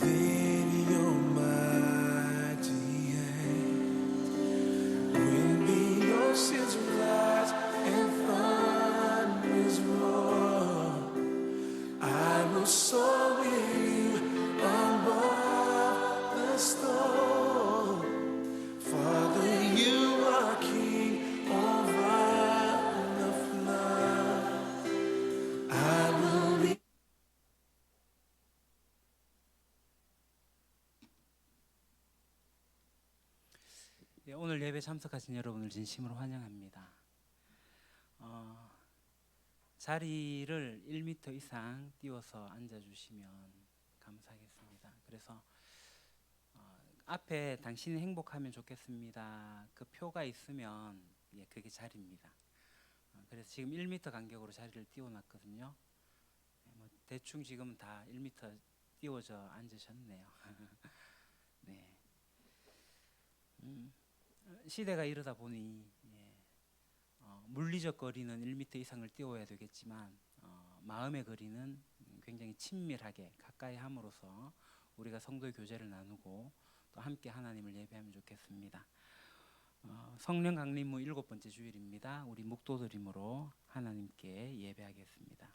within your mighty hand. Bring me oceans rise and thunders roar. I will soar with you above the storm. Father, you are king over the flood. I will be. 오늘 예배 참석하신 여러분을 진심으로 환영합니다. 자리를 1m 이상 띄워서 앉아주시면 감사하겠습니다. 그래서 앞에 당신이 행복하면 좋겠습니다. 그 표가 있으면 그게 자리입니다. 그래서 지금 1m 간격으로 자리를 띄워놨거든요. 대충 지금 다 1m 띄워져 앉으셨네요. 네. 시대가 이러다 보니 물리적 거리는 1m 이상을 띄워야 되겠지만 마음의 거리는 굉장히 친밀하게 가까이 함으로써 우리가 성도의 교제를 나누고 또 함께 하나님을 예배하면 좋겠습니다. 성령 강림후 7번째 주일입니다. 우리 묵도드림으로 하나님께 예배하겠습니다.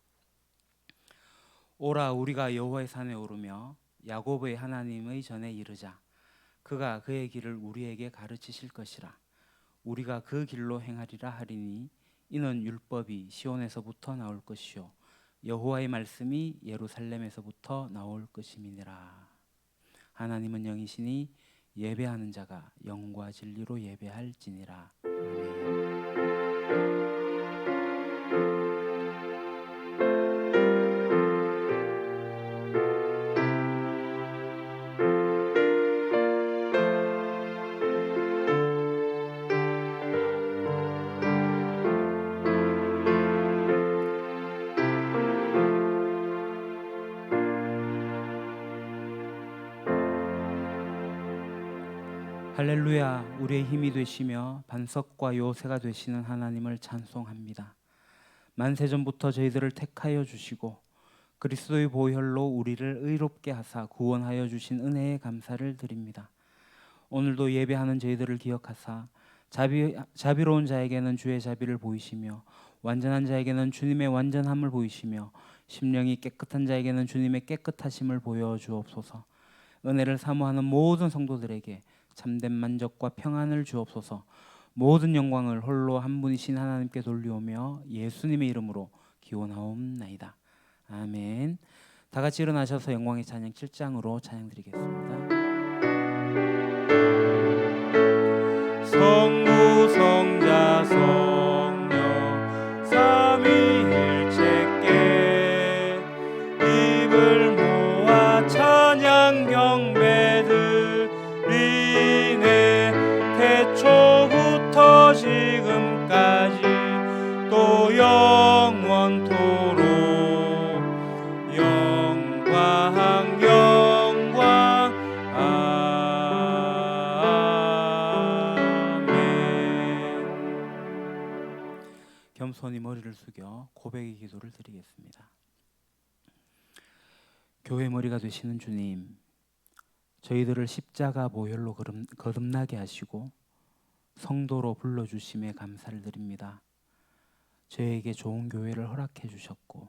오라 우리가 여호와의 산에 오르며 야곱의 하나님의 전에 이르자. 그가 그의 길을 우리에게 가르치실 것이라. 우리가 그 길로 행하리라 하리니 이는 율법이 시온에서부터 나올 것이요 여호와의 말씀이 예루살렘에서부터 나올 것임이니라. 하나님은 영이시니 예배하는 자가 영과 진리로 예배할지니라. 아멘. 할렐루야. 우리의 힘이 되시며 반석과 요새가 되시는 하나님을 찬송합니다. 만세전부터 저희들을 택하여 주시고 그리스도의 보혈로 우리를 의롭게 하사 구원하여 주신 은혜에 감사를 드립니다. 오늘도 예배하는 저희들을 기억하사 자비로운 자에게는 주의 자비를 보이시며 완전한 자에게는 주님의 완전함을 보이시며 심령이 깨끗한 자에게는 주님의 깨끗하심을 보여주옵소서. 은혜를 사모하는 모든 성도들에게 참된 만족과 평안을 주옵소서. 모든 영광을 홀로 한 분이신 하나님께 돌리오며 예수님의 이름으로 기원하옵나이다. 아멘. 다 같이 일어나셔서 영광의 찬양 7장으로 찬양 드리겠습니다. 성부 성자 성령 삼위일체께 입을 모아 찬양 경배드리네. 태초부터 지금까지 또 영원토록 영광 영광 아멘. 겸손히 머리를 숙여 고백의 기도를 드리겠습니다. 교회 머리가 되시는 주님, 저희들을 십자가 보혈로 거듭나게 하시고 성도로 불러주심에 감사를 드립니다. 저에게 좋은 교회를 허락해 주셨고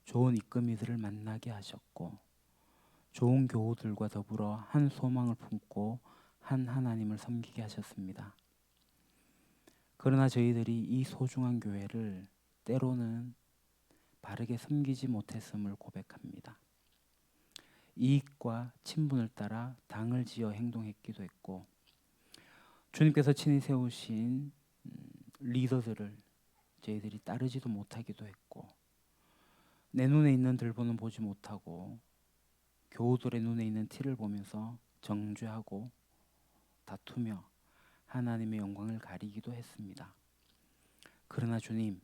좋은 이끄미들을 만나게 하셨고 좋은 교우들과 더불어 한 소망을 품고 한 하나님을 섬기게 하셨습니다. 그러나 저희들이 이 소중한 교회를 때로는 바르게 섬기지 못했음을 고백합니다. 이익과 친분을 따라 당을 지어 행동했기도 했고 주님께서 친히 세우신 리더들을 저희들이 따르지도 못하기도 했고 내 눈에 있는 들보는 보지 못하고 교우들의 눈에 있는 티를 보면서 정죄하고 다투며 하나님의 영광을 가리기도 했습니다. 그러나 주님,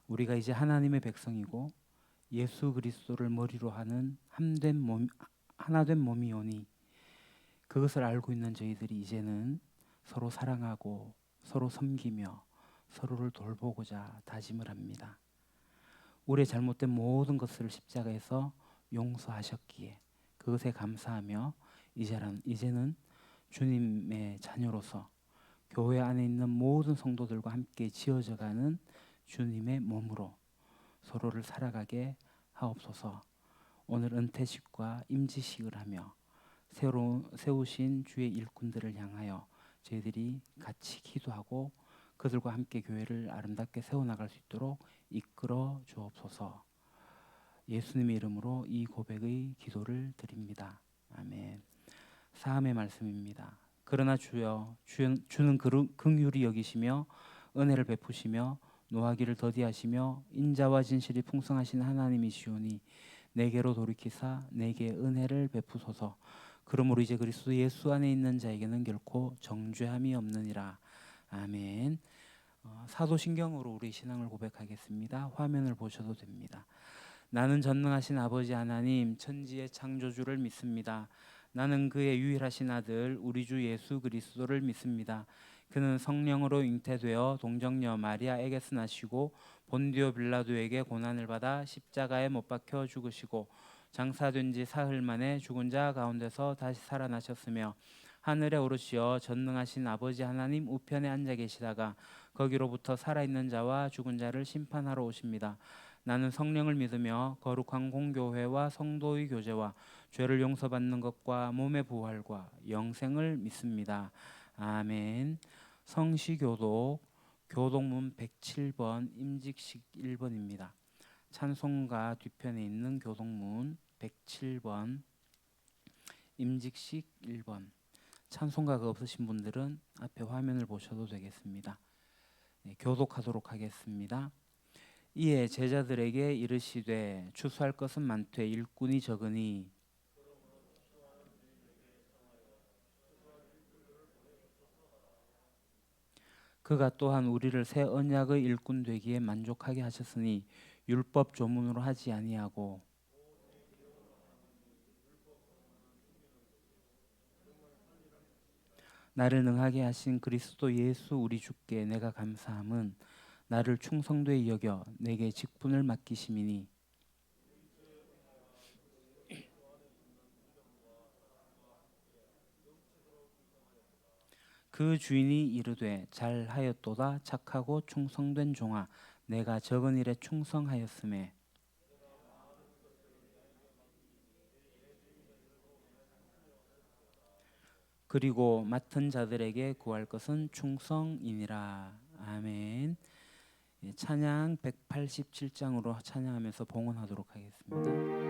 우리가 이제 하나님의 백성이고 예수 그리스도를 머리로 하는 하나된 몸이오니 그것을 알고 있는 저희들이 이제는 서로 사랑하고 서로 섬기며 서로를 돌보고자 다짐을 합니다. 우리의 잘못된 모든 것을 십자가에서 용서하셨기에 그것에 감사하며 이제는 주님의 자녀로서 교회 안에 있는 모든 성도들과 함께 지어져가는 주님의 몸으로 서로를 살아가게 하옵소서. 오늘 은퇴식과 임지식을 하며 세우신 주의 일꾼들을 향하여 저희들이 같이 기도하고 그들과 함께 교회를 아름답게 세워나갈 수 있도록 이끌어 주옵소서. 예수님의 이름으로 이 고백의 기도를 드립니다. 아멘. 사함의 말씀입니다. 그러나 주여, 주는 긍휼히 여기시며 은혜를 베푸시며 노하기를 더디하시며 인자와 진실이 풍성하신 하나님이시오니 내게로 돌이키사 내게 은혜를 베푸소서. 그러므로 이제 그리스도 예수 안에 있는 자에게는 결코 정죄함이 없느니라. 아멘. 사도신경으로 우리 신앙을 고백하겠습니다. 화면을 보셔도 됩니다. 나는 전능하신 아버지 하나님 천지의 창조주를 믿습니다. 나는 그의 유일하신 아들 우리 주 예수 그리스도를 믿습니다. 그는 성령으로 잉태되어 동정녀 마리아에게서 나시고 본디오 빌라도에게 고난을 받아 십자가에 못 박혀 죽으시고 장사된 지 사흘 만에 죽은 자 가운데서 다시 살아나셨으며 하늘에 오르시어 전능하신 아버지 하나님 우편에 앉아 계시다가 거기로부터 살아있는 자와 죽은 자를 심판하러 오십니다. 나는 성령을 믿으며 거룩한 공교회와 성도의 교제와 죄를 용서받는 것과 몸의 부활과 영생을 믿습니다. 아멘. 성시교독 교독문 107번 임직식 1번입니다. 찬송가 뒤편에 있는 교독문 107번 임직식 1번. 찬송가가 없으신 분들은 앞에 화면을 보셔도 되겠습니다. 교독하도록 하겠습니다. 이에 제자들에게 이르시되 추수할 것은 많되 일꾼이 적으니 그가 또한 우리를 새 언약의 일꾼 되기에 만족하게 하셨으니 율법 조문으로 하지 아니하고 나를 능하게 하신 그리스도 예수 우리 주께 내가 감사함은 나를 충성되이 여겨 내게 직분을 맡기심이니 그 주인이 이르되 잘하였도다 착하고 충성된 종아 내가 적은 일에 충성하였음에 그리고 맡은 자들에게 구할 것은 충성이니라. 아멘. 찬양 187장으로 찬양하면서 봉헌하도록 하겠습니다.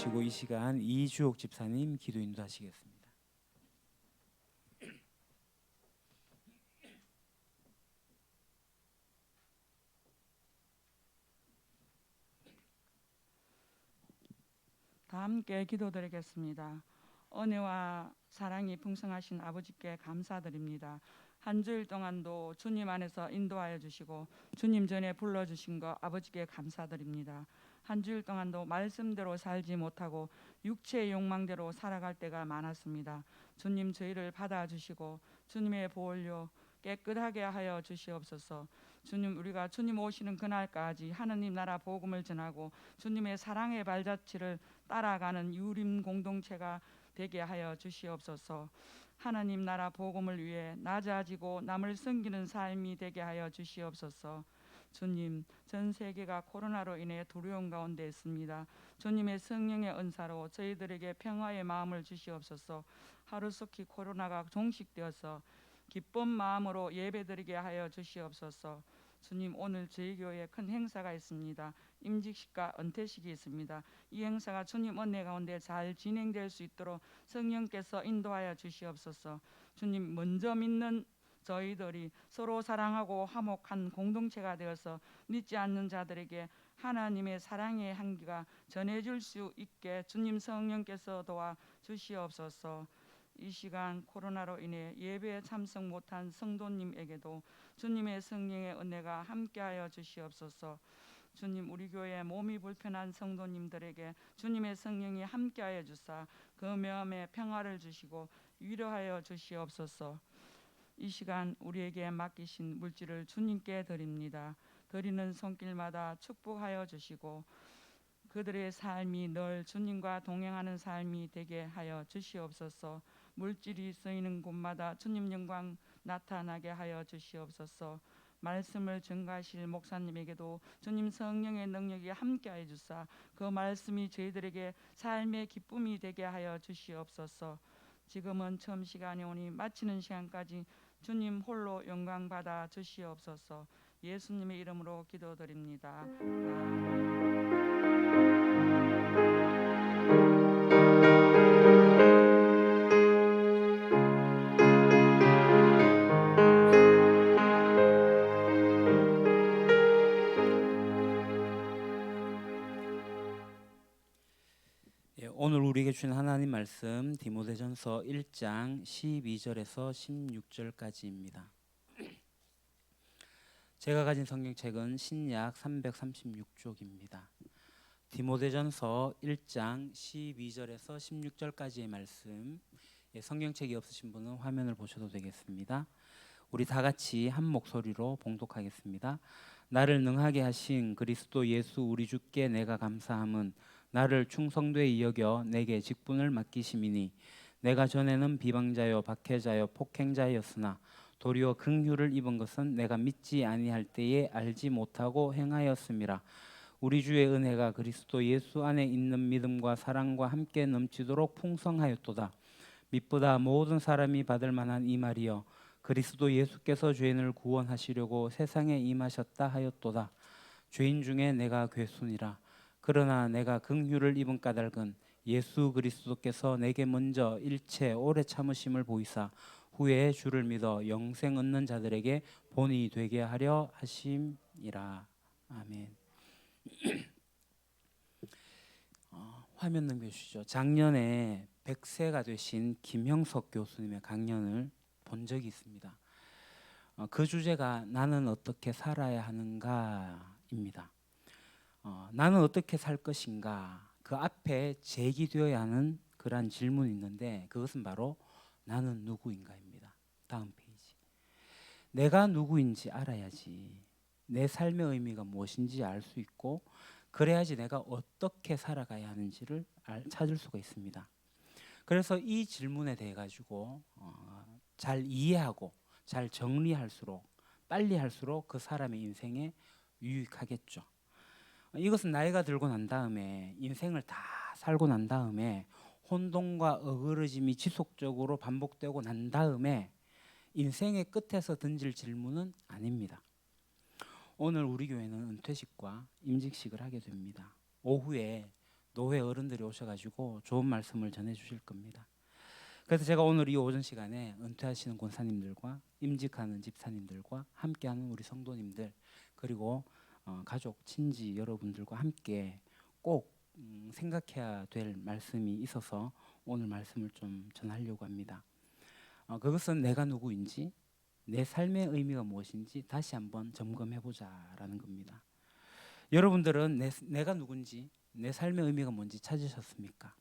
주시고 이 시간 이주옥 집사님 기도 인도하시겠습니다. 다 함께 기도드리겠습니다. 은혜와 사랑이 풍성하신 아버지께 감사드립니다. 한 주일 동안도 주님 안에서 인도하여 주시고 주님 전에 불러주신 거 아버지께 감사드립니다. 한 주일 동안도 말씀대로 살지 못하고 육체의 욕망대로 살아갈 때가 많았습니다. 주님 저희를 받아주시고 주님의 보혈로 깨끗하게 하여 주시옵소서. 주님, 우리가 주님 오시는 그날까지 하느님 나라 복음을 전하고 주님의 사랑의 발자취를 따라가는 유림 공동체가 되게 하여 주시옵소서. 하나님 나라 복음을 위해 낮아지고 남을 섬기는 삶이 되게 하여 주시옵소서. 주님, 전 세계가 코로나로 인해 두려움 가운데 있습니다. 주님의 성령의 은사로 저희들에게 평화의 마음을 주시옵소서. 하루속히 코로나가 종식되어서 기쁜 마음으로 예배드리게 하여 주시옵소서. 주님, 오늘 저희 교회에 큰 행사가 있습니다. 임직식과 은퇴식이 있습니다. 이 행사가 주님 은혜 가운데 잘 진행될 수 있도록 성령께서 인도하여 주시옵소서. 주님, 먼저 믿는 저희들이 서로 사랑하고 화목한 공동체가 되어서 믿지 않는 자들에게 하나님의 사랑의 향기가 전해질 수 있게 주님 성령께서 도와 주시옵소서. 이 시간 코로나로 인해 예배에 참석 못한 성도님에게도 주님의 성령의 은혜가 함께하여 주시옵소서. 주님, 우리 교회 몸이 불편한 성도님들에게 주님의 성령이 함께하여 주사 그 마음에 평화를 주시고 위로하여 주시옵소서. 이 시간 우리에게 맡기신 물질을 주님께 드립니다. 드리는 손길마다 축복하여 주시고 그들의 삶이 늘 주님과 동행하는 삶이 되게 하여 주시옵소서. 물질이 쓰이는 곳마다 주님 영광 나타나게 하여 주시옵소서. 말씀을 전가하실 목사님에게도 주님 성령의 능력이 함께하여 주사 그 말씀이 저희들에게 삶의 기쁨이 되게 하여 주시옵소서. 지금은 처음 시간이 오니 마치는 시간까지 주님 홀로 영광 받아 주시옵소서. 예수님의 이름으로 기도드립니다. 아멘. 오늘 우리에게 주신 하나님 말씀 디모데전서 1장 12절에서 16절까지입니다. 제가 가진 성경책은 신약 336쪽입니다. 디모데전서 1장 12절에서 16절까지의 말씀, 성경책이 없으신 분은 화면을 보셔도 되겠습니다. 우리 다 같이 한 목소리로 봉독하겠습니다. 나를 능하게 하신 그리스도 예수 우리 주께 내가 감사함은 나를 충성되이 여겨 내게 직분을 맡기심이니 내가 전에는 비방자요 박해자요 폭행자였으나 도리어 긍휼을 입은 것은 내가 믿지 아니할 때에 알지 못하고 행하였음이라. 우리 주의 은혜가 그리스도 예수 안에 있는 믿음과 사랑과 함께 넘치도록 풍성하였도다. 믿보다 모든 사람이 받을 만한 이 말이여 그리스도 예수께서 죄인을 구원하시려고 세상에 임하셨다 하였도다. 죄인 중에 내가 괴순이라. 그러나 내가 긍휼을 입은 까닭은 예수 그리스도께서 내게 먼저 일체 오래 참으심을 보이사 후에 주를 믿어 영생 얻는 자들에게 본이 되게 하려 하심이라. 아멘. 화면 넘겨주시죠. 작년에 100세가 되신 김형석 교수님의 강연을 본 적이 있습니다. 그 주제가 나는 어떻게 살아야 하는가입니다. 나는 어떻게 살 것인가, 그 앞에 제기되어야 하는 그러한 질문이 있는데 그것은 바로 나는 누구인가입니다. 다음 페이지. 내가 누구인지 알아야지 내 삶의 의미가 무엇인지 알 수 있고 그래야지 내가 어떻게 살아가야 하는지를 찾을 수가 있습니다. 그래서 이 질문에 대해 가지고 잘 이해하고 잘 정리할수록 빨리 할수록 그 사람의 인생에 유익하겠죠. 이것은 나이가 들고 난 다음에 인생을 다 살고 난 다음에 혼돈과 어그러짐이 지속적으로 반복되고 난 다음에 인생의 끝에서 던질 질문은 아닙니다. 오늘 우리 교회는 은퇴식과 임직식을 하게 됩니다. 오후에 노회 어른들이 오셔가지고 좋은 말씀을 전해주실 겁니다. 그래서 제가 오늘 이 오전 시간에 은퇴하시는 권사님들과 임직하는 집사님들과 함께하는 우리 성도님들 그리고 가족 친지 여러분들과 함께 꼭 생각해야 될 말씀이 있어서 오늘 말씀을 좀 전하려고 합니다. 그것은 내가 누구인지 내 삶의 의미가 무엇인지 다시 한번 점검해보자라는 겁니다. 여러분들은 내가 누군지 내 삶의 의미가 뭔지 찾으셨습니까?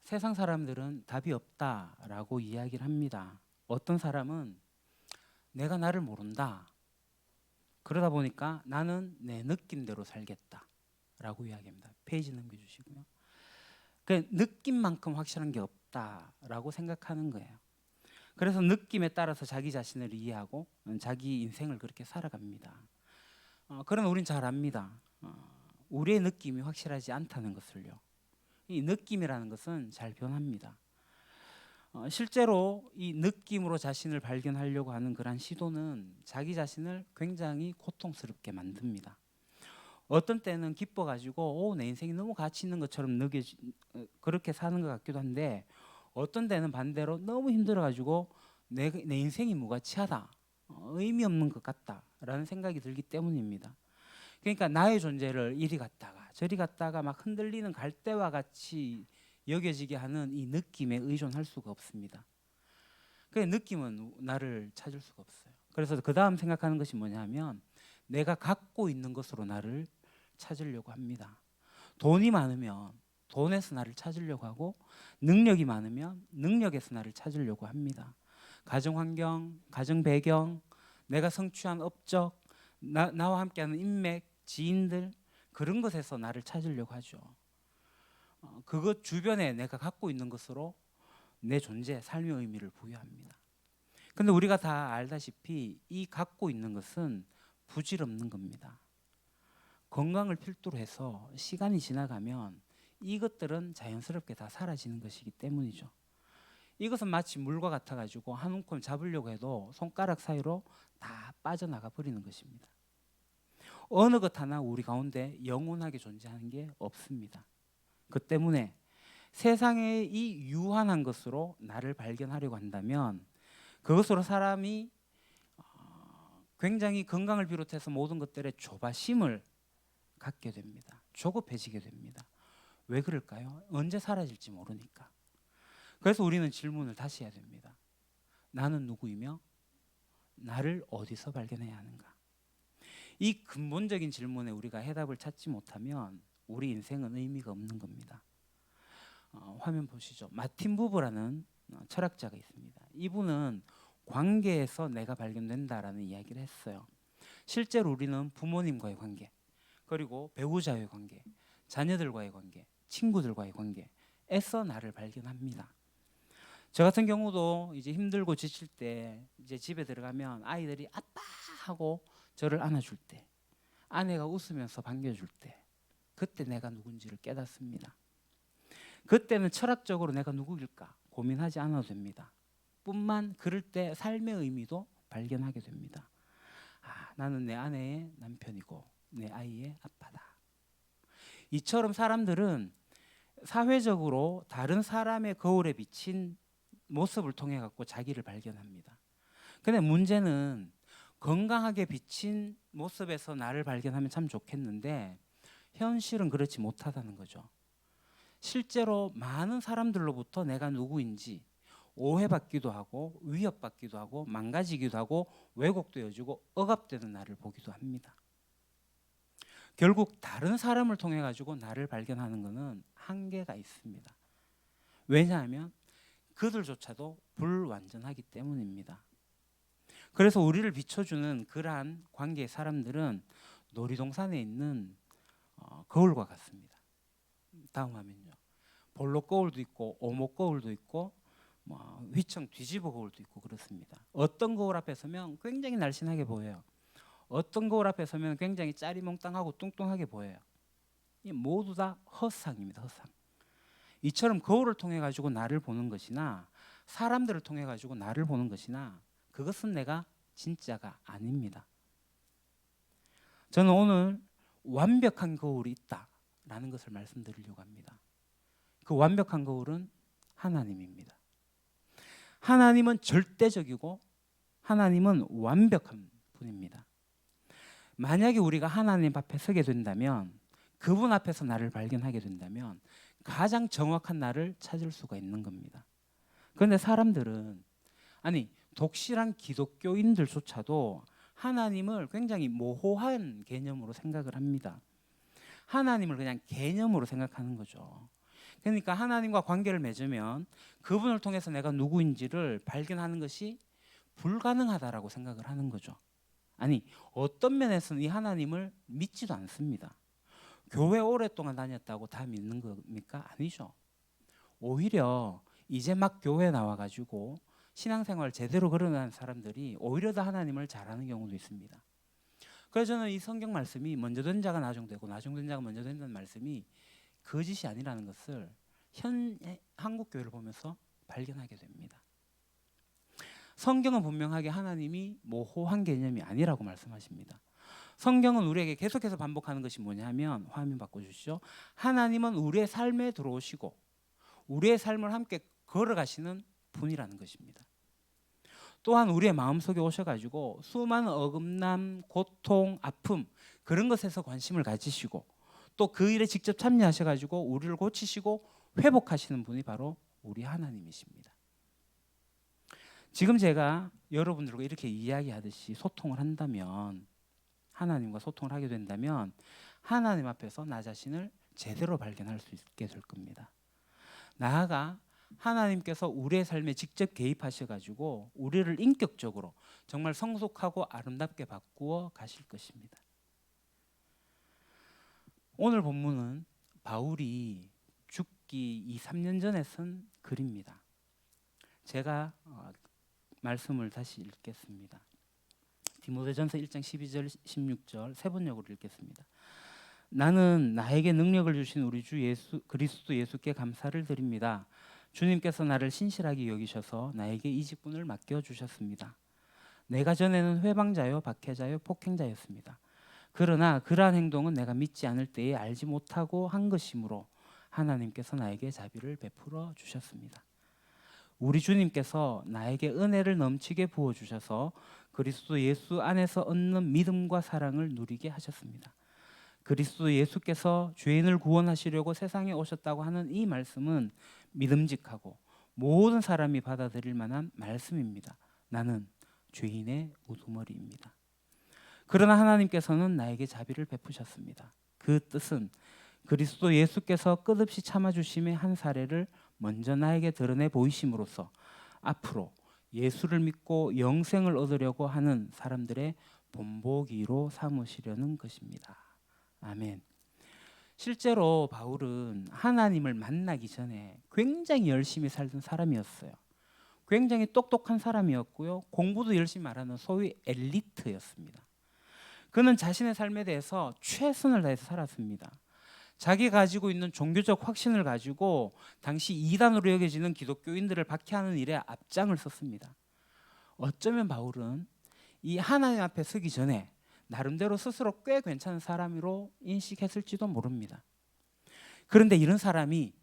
세상 사람들은 답이 없다라고 이야기를 합니다. 어떤 사람은 내가 나를 모른다. 그러다 보니까 나는 내 느낌대로 살겠다라고 이야기합니다. 페이지 넘겨주시고요. 그 느낌만큼 확실한 게 없다라고 생각하는 거예요. 그래서 느낌에 따라서 자기 자신을 이해하고 자기 인생을 그렇게 살아갑니다. 그러나 우린 잘 압니다. 우리의 느낌이 확실하지 않다는 것을요. 이 느낌이라는 것은 잘 변합니다. 실제로 이 느낌으로 자신을 발견하려고 하는 그런 시도는 자기 자신을 굉장히 고통스럽게 만듭니다. 어떤 때는 기뻐가지고 내 인생이 너무 가치 있는 것처럼 그렇게 사는 것 같기도 한데 어떤 때는 반대로 너무 힘들어가지고 내 인생이 무가치하다, 의미 없는 것 같다라는 생각이 들기 때문입니다. 그러니까 나의 존재를 이리 갔다가 저리 갔다가 막 흔들리는 갈대와 같이 여겨지게 하는 이 느낌에 의존할 수가 없습니다. 그 느낌은 나를 찾을 수가 없어요. 그래서 그 다음 생각하는 것이 뭐냐면 내가 갖고 있는 것으로 나를 찾으려고 합니다. 돈이 많으면 돈에서 나를 찾으려고 하고 능력이 많으면 능력에서 나를 찾으려고 합니다. 가정 환경, 가정 배경, 내가 성취한 업적, 나와 함께하는 인맥, 지인들 그런 것에서 나를 찾으려고 하죠. 그것 주변에 내가 갖고 있는 것으로 내 존재, 삶의 의미를 부여합니다. 근데 우리가 다 알다시피 이 갖고 있는 것은 부질없는 겁니다. 건강을 필두로 해서 시간이 지나가면 이것들은 자연스럽게 다 사라지는 것이기 때문이죠. 이것은 마치 물과 같아가지고 한 움큼 잡으려고 해도 손가락 사이로 다 빠져나가 버리는 것입니다. 어느 것 하나 우리 가운데 영원하게 존재하는 게 없습니다. 그 때문에 세상의 이 유한한 것으로 나를 발견하려고 한다면 그것으로 사람이 굉장히 건강을 비롯해서 모든 것들에 조바심을 갖게 됩니다. 조급해지게 됩니다. 왜 그럴까요? 언제 사라질지 모르니까. 그래서 우리는 질문을 다시 해야 됩니다. 나는 누구이며 나를 어디서 발견해야 하는가? 이 근본적인 질문에 우리가 해답을 찾지 못하면 우리 인생은 의미가 없는 겁니다. 화면 보시죠. 마틴 부버라는 철학자가 있습니다. 이분은 관계에서 내가 발견된다라는 이야기를 했어요. 실제로 우리는 부모님과의 관계, 그리고 배우자의 관계, 자녀들과의 관계, 친구들과의 관계에서 나를 발견합니다. 저 같은 경우도 이제 힘들고 지칠 때 이제 집에 들어가면 아이들이 아빠 하고 저를 안아줄 때, 아내가 웃으면서 반겨줄 때, 그때 내가 누군지를 깨닫습니다. 그때는 철학적으로 내가 누구일까 고민하지 않아도 됩니다. 뿐만 그럴 때 삶의 의미도 발견하게 됩니다. 나는 내 아내의 남편이고 내 아이의 아빠다. 이처럼 사람들은 사회적으로 다른 사람의 거울에 비친 모습을 통해 갖고 자기를 발견합니다. 근데 문제는 건강하게 비친 모습에서 나를 발견하면 참 좋겠는데 현실은 그렇지 못하다는 거죠. 실제로 많은 사람들로부터 내가 누구인지 오해받기도 하고 위협받기도 하고 망가지기도 하고 왜곡되어지고 억압되는 나를 보기도 합니다. 결국 다른 사람을 통해 가지고 나를 발견하는 것은 한계가 있습니다. 왜냐하면 그들조차도 불완전하기 때문입니다. 그래서 우리를 비춰주는 그러한 관계의 사람들은 놀이동산에 있는 거울과 같습니다. 다음 화면요. 볼록 거울도 있고 오목 거울도 있고 휘청 뒤집어 거울도 있고 그렇습니다. 어떤 거울 앞에 서면 굉장히 날씬하게 보여요. 어떤 거울 앞에 서면 굉장히 짜리몽땅하고 뚱뚱하게 보여요. 이 모두 다 허상입니다. 허상. 이처럼 거울을 통해 가지고 나를 보는 것이나 사람들을 통해 가지고 나를 보는 것이나 그것은 내가 진짜가 아닙니다. 저는 오늘 완벽한 거울이 있다라는 것을 말씀드리려고 합니다. 그 완벽한 거울은 하나님입니다. 하나님은 절대적이고 하나님은 완벽한 분입니다. 만약에 우리가 하나님 앞에 서게 된다면, 그분 앞에서 나를 발견하게 된다면 가장 정확한 나를 찾을 수가 있는 겁니다. 그런데 사람들은, 아니 독실한 기독교인들조차도 하나님을 굉장히 모호한 개념으로 생각을 합니다. 하나님을 그냥 개념으로 생각하는 거죠. 그러니까 하나님과 관계를 맺으면 그분을 통해서 내가 누구인지를 발견하는 것이 불가능하다라고 생각을 하는 거죠. 아니 어떤 면에서는 이 하나님을 믿지도 않습니다. 교회 오랫동안 다녔다고 다 믿는 겁니까? 아니죠. 오히려 이제 막 교회 나와가지고 신앙생활 제대로 걸어가는 사람들이 오히려 더 하나님을 잘 아는 경우도 있습니다. 그래서 저는 이 성경 말씀이 먼저 된 자가 나중되고 나중된 자가 먼저 된다는 말씀이 거짓이 아니라는 것을 현 한국 교회를 보면서 발견하게 됩니다. 성경은 분명하게 하나님이 모호한 개념이 아니라고 말씀하십니다. 성경은 우리에게 계속해서 반복하는 것이 뭐냐면, 화면 바꿔주시죠. 하나님은 우리의 삶에 들어오시고 우리의 삶을 함께 걸어가시는 분이라는 것입니다. 또한 우리의 마음속에 오셔가지고 수많은 어긋남, 고통, 아픔 그런 것에서 관심을 가지시고 또 그 일에 직접 참여하셔가지고 우리를 고치시고 회복하시는 분이 바로 우리 하나님이십니다. 지금 제가 여러분들과 이렇게 이야기하듯이 소통을 한다면, 하나님과 소통을 하게 된다면 하나님 앞에서 나 자신을 제대로 발견할 수 있게 될 겁니다. 나아가 하나님께서 우리의 삶에 직접 개입하셔가지고 우리를 인격적으로 정말 성숙하고 아름답게 바꾸어 가실 것입니다. 오늘 본문은 바울이 죽기 2, 3년 전에 쓴 글입니다. 제가 말씀을 다시 읽겠습니다. 디모데전서 1장 12절 16절 세 번역으로 읽겠습니다. 나는 나에게 능력을 주신 우리 주 예수 그리스도 예수께 감사를 드립니다. 주님께서 나를 신실하게 여기셔서 나에게 이 직분을 맡겨주셨습니다. 내가 전에는 회방자요 박해자요 폭행자였습니다. 그러나 그러한 행동은 내가 믿지 않을 때에 알지 못하고 한 것이므로 하나님께서 나에게 자비를 베풀어 주셨습니다. 우리 주님께서 나에게 은혜를 넘치게 부어주셔서 그리스도 예수 안에서 얻는 믿음과 사랑을 누리게 하셨습니다. 그리스도 예수께서 죄인을 구원하시려고 세상에 오셨다고 하는 이 말씀은 믿음직하고 모든 사람이 받아들일 만한 말씀입니다. 나는 죄인의 우두머리입니다. 그러나 하나님께서는 나에게 자비를 베푸셨습니다. 그 뜻은 그리스도 예수께서 끝없이 참아주심의 한 사례를 먼저 나에게 드러내 보이심으로써 앞으로 예수를 믿고 영생을 얻으려고 하는 사람들의 본보기로 삼으시려는 것입니다. 아멘. 실제로 바울은 하나님을 만나기 전에 굉장히 열심히 살던 사람이었어요. 굉장히 똑똑한 사람이었고요. 공부도 열심히 하는 소위 엘리트였습니다. 그는 자신의 삶에 대해서 최선을 다해서 살았습니다. 자기가 가지고 있는 종교적 확신을 가지고 당시 이단으로 여겨지는 기독교인들을 박해하는 일에 앞장을 섰습니다. 어쩌면 바울은 이 하나님 앞에 서기 전에 나름대로 스스로 꽤 괜찮은 사람으로 인식했을지도 모릅니다. 그런데 이런 사람이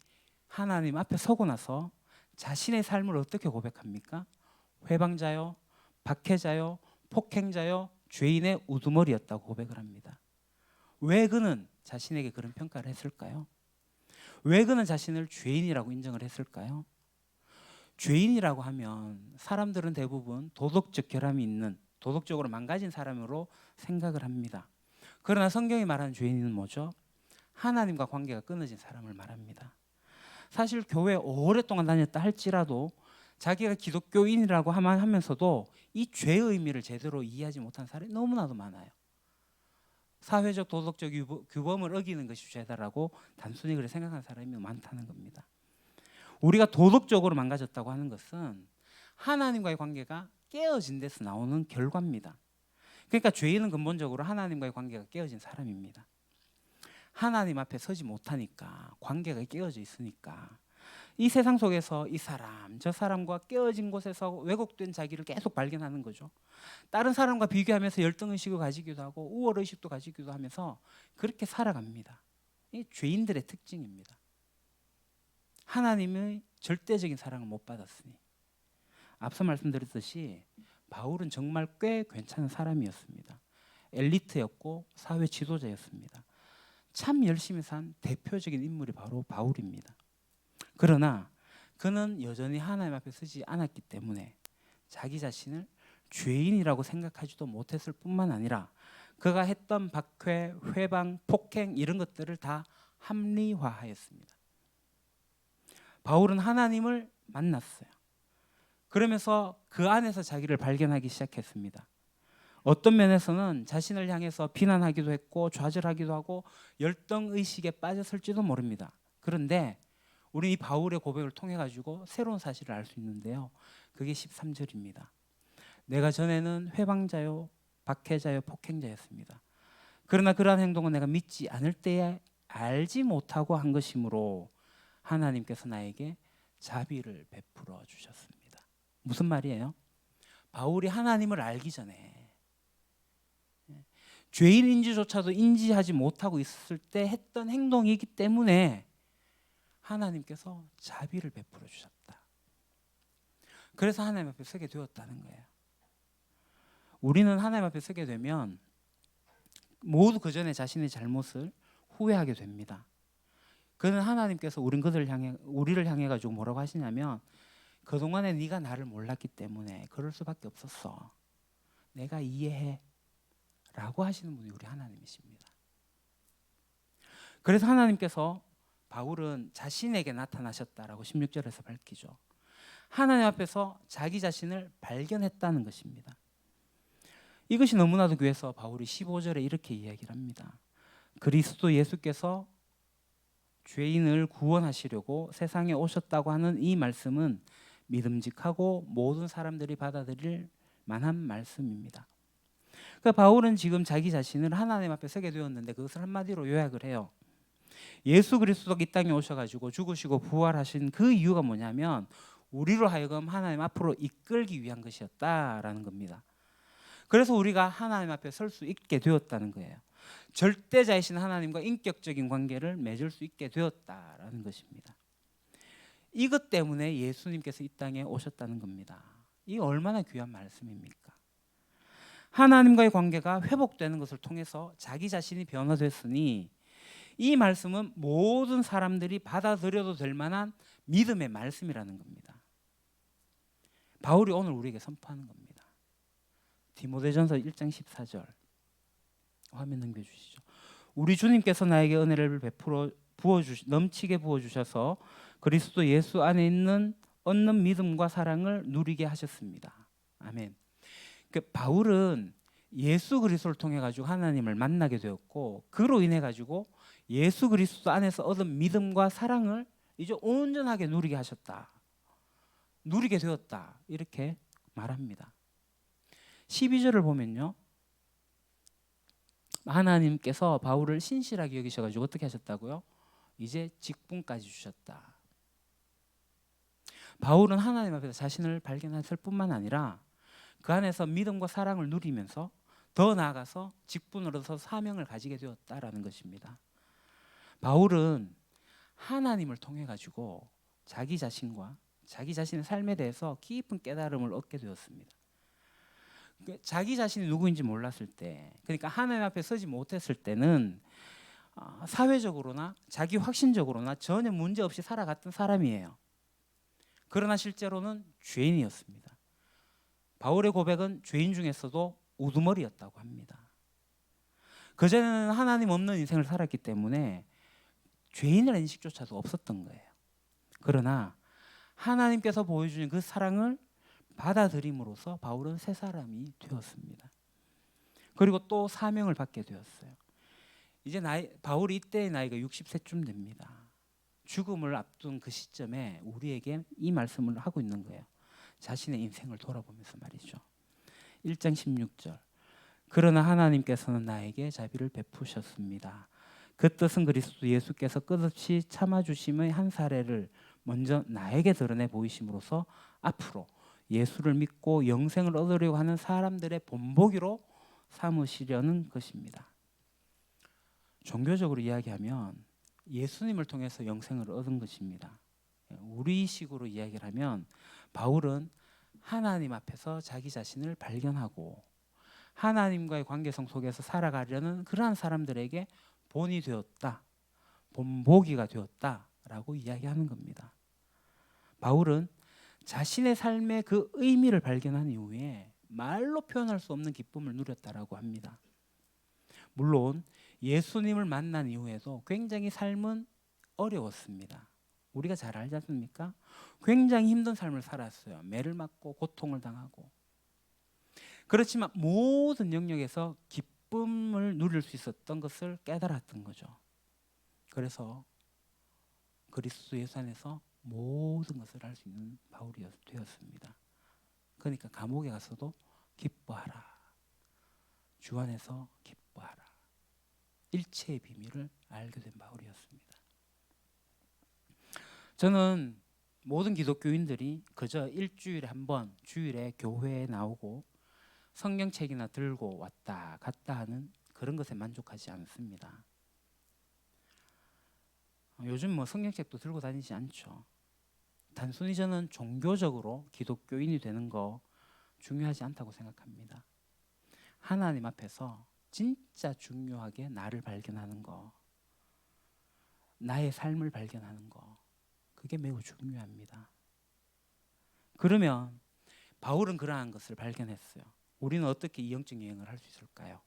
하나님 앞에 서고 나서 자신의 삶을 어떻게 고백합니까? 회방자요, 박해자요, 폭행자요, 죄인의 우두머리였다고 고백을 합니다. 왜 그는 자신에게 그런 평가를 했을까요? 왜 그는 자신을 죄인이라고 인정을 했을까요? 죄인이라고 하면 사람들은 대부분 도덕적 결함이 있는, 도덕적으로 망가진 사람으로 생각을 합니다. 그러나 성경이 말하는 죄인은 뭐죠? 하나님과 관계가 끊어진 사람을 말합니다. 사실 교회 오랫동안 다녔다 할지라도 자기가 기독교인이라고 하면서도 이 죄의 의미를 제대로 이해하지 못한 사람이 너무나도 많아요. 사회적 도덕적 규범을 어기는 것이 죄다라고 단순히 그렇게 생각하는 사람이 많다는 겁니다. 우리가 도덕적으로 망가졌다고 하는 것은 하나님과의 관계가 깨어진 데서 나오는 결과입니다. 그러니까 죄인은 근본적으로 하나님과의 관계가 깨어진 사람입니다. 하나님 앞에 서지 못하니까, 관계가 깨어져 있으니까 이 세상 속에서 이 사람 저 사람과 깨어진 곳에서 왜곡된 자기를 계속 발견하는 거죠. 다른 사람과 비교하면서 열등의식을 가지기도 하고 우월의식도 가지기도 하면서 그렇게 살아갑니다. 이 죄인들의 특징입니다. 하나님의 절대적인 사랑을 못 받았으니. 앞서 말씀드렸듯이 바울은 정말 꽤 괜찮은 사람이었습니다. 엘리트였고 사회 지도자였습니다. 참 열심히 산 대표적인 인물이 바로 바울입니다. 그러나 그는 여전히 하나님 앞에 서지 않았기 때문에 자기 자신을 죄인이라고 생각하지도 못했을 뿐만 아니라 그가 했던 박해, 회방, 폭행 이런 것들을 다 합리화하였습니다. 바울은 하나님을 만났어요. 그러면서 그 안에서 자기를 발견하기 시작했습니다. 어떤 면에서는 자신을 향해서 비난하기도 했고 좌절하기도 하고 열등의식에 빠졌을지도 모릅니다. 그런데 우리 이 바울의 고백을 통해 가지고 새로운 사실을 알 수 있는데요. 그게 13절입니다. 내가 전에는 회방자요, 박해자요, 폭행자였습니다. 그러나 그러한 행동은 내가 믿지 않을 때에 알지 못하고 한 것이므로 하나님께서 나에게 자비를 베풀어 주셨습니다. 무슨 말이에요? 바울이 하나님을 알기 전에 죄인인지조차도 인지하지 못하고 있을 때 했던 행동이기 때문에 하나님께서 자비를 베풀어 주셨다. 그래서 하나님 앞에 서게 되었다는 거예요. 우리는 하나님 앞에 서게 되면 모두 그 전에 자신의 잘못을 후회하게 됩니다. 그는 하나님께서 우리를 향해 가지고 뭐라고 하시냐면 그동안에 네가 나를 몰랐기 때문에 그럴 수밖에 없었어. 내가 이해해. 라고 하시는 분이 우리 하나님이십니다. 그래서 하나님께서 바울은 자신에게 나타나셨다라고 16절에서 밝히죠. 하나님 앞에서 자기 자신을 발견했다는 것입니다. 이것이 너무나도 귀해서 바울이 15절에 이렇게 이야기를 합니다. 그리스도 예수께서 죄인을 구원하시려고 세상에 오셨다고 하는 이 말씀은 믿음직하고 모든 사람들이 받아들일 만한 말씀입니다. 그러니까 바울은 지금 자기 자신을 하나님 앞에 서게 되었는데 그것을 한마디로 요약을 해요. 예수 그리스도가 이 땅에 오셔가지고 죽으시고 부활하신 그 이유가 뭐냐면 우리로 하여금 하나님 앞으로 이끌기 위한 것이었다라는 겁니다. 그래서 우리가 하나님 앞에 설 수 있게 되었다는 거예요. 절대자이신 하나님과 인격적인 관계를 맺을 수 있게 되었다라는 것입니다. 이것 때문에 예수님께서 이 땅에 오셨다는 겁니다. 이 얼마나 귀한 말씀입니까? 하나님과의 관계가 회복되는 것을 통해서 자기 자신이 변화됐으니 이 말씀은 모든 사람들이 받아들여도 될 만한 믿음의 말씀이라는 겁니다. 바울이 오늘 우리에게 선포하는 겁니다. 디모데전서 1장 14절 화면 넘겨주시죠. 우리 주님께서 나에게 은혜를 넘치게 부어주셔서 그리스도 예수 안에 얻는 믿음과 사랑을 누리게 하셨습니다. 아멘. 바울은 예수 그리스도를 통해 가지고 하나님을 만나게 되었고 그로 인해 가지고 예수 그리스도 안에서 얻은 믿음과 사랑을 이제 온전하게 누리게 하셨다. 누리게 되었다. 이렇게 말합니다. 12절을 보면요. 하나님께서 바울을 신실하게 여기셔가지고 어떻게 하셨다고요? 이제 직분까지 주셨다. 바울은 하나님 앞에서 자신을 발견했을 뿐만 아니라 그 안에서 믿음과 사랑을 누리면서 더 나아가서 직분으로서 사명을 가지게 되었다라는 것입니다. 바울은 하나님을 통해 가지고 자기 자신과 자기 자신의 삶에 대해서 깊은 깨달음을 얻게 되었습니다. 자기 자신이 누구인지 몰랐을 때, 그러니까 하나님 앞에 서지 못했을 때는 사회적으로나 자기 확신적으로나 전혀 문제 없이 살아갔던 사람이에요. 그러나 실제로는 죄인이었습니다. 바울의 고백은 죄인 중에서도 우두머리였다고 합니다. 그전에는 하나님 없는 인생을 살았기 때문에 죄인이라는 인식조차도 없었던 거예요. 그러나 하나님께서 보여주신 그 사랑을 받아들임으로써 바울은 새 사람이 되었습니다. 그리고 또 사명을 받게 되었어요. 이제 바울이 이때의 나이가 60세쯤 됩니다. 죽음을 앞둔 그 시점에 우리에게 이 말씀을 하고 있는 거예요. 자신의 인생을 돌아보면서 말이죠. 1장 16절. 그러나 하나님께서는 나에게 자비를 베푸셨습니다. 그 뜻은 그리스도 예수께서 끝없이 참아주심의 한 사례를 먼저 나에게 드러내 보이심으로써 앞으로 예수를 믿고 영생을 얻으려고 하는 사람들의 본보기로 삼으시려는 것입니다. 종교적으로 이야기하면 예수님을 통해서 영생을 얻은 것입니다. 우리식으로 이야기를 하면 바울은 하나님 앞에서 자기 자신을 발견하고 하나님과의 관계성 속에서 살아가려는 그러한 사람들에게 본이 되었다, 본보기가 되었다라고 이야기하는 겁니다. 바울은 자신의 삶의 그 의미를 발견한 이후에 말로 표현할 수 없는 기쁨을 누렸다라고 합니다. 물론 예수님을 만난 이후에도 굉장히 삶은 어려웠습니다. 우리가 잘 알지 않습니까? 굉장히 힘든 삶을 살았어요. 매를 맞고 고통을 당하고. 그렇지만 모든 영역에서 기쁨을 누릴 수 있었던 것을 깨달았던 거죠. 그래서 그리스도 예수 안에서 모든 것을 할 수 있는 바울이 되었습니다. 그러니까 감옥에 가서도 기뻐하라. 주 안에서 기뻐하라. 일체의 비밀을 알게 된 바울이었습니다. 저는 모든 기독교인들이 그저 일주일에 한 번 주일에 교회에 나오고 성경책이나 들고 왔다 갔다 하는 그런 것에 만족하지 않습니다. 요즘 뭐 성경책도 들고 다니지 않죠. 단순히 저는 종교적으로 기독교인이 되는 거 중요하지 않다고 생각합니다. 하나님 앞에서 진짜 중요하게 나를 발견하는 거, 나의 삶을 발견하는 거, 그게 매우 중요합니다. 그러면 바울은 그러한 것을 발견했어요. 우리는 어떻게 이 영적 여행을 할 수 있을까요?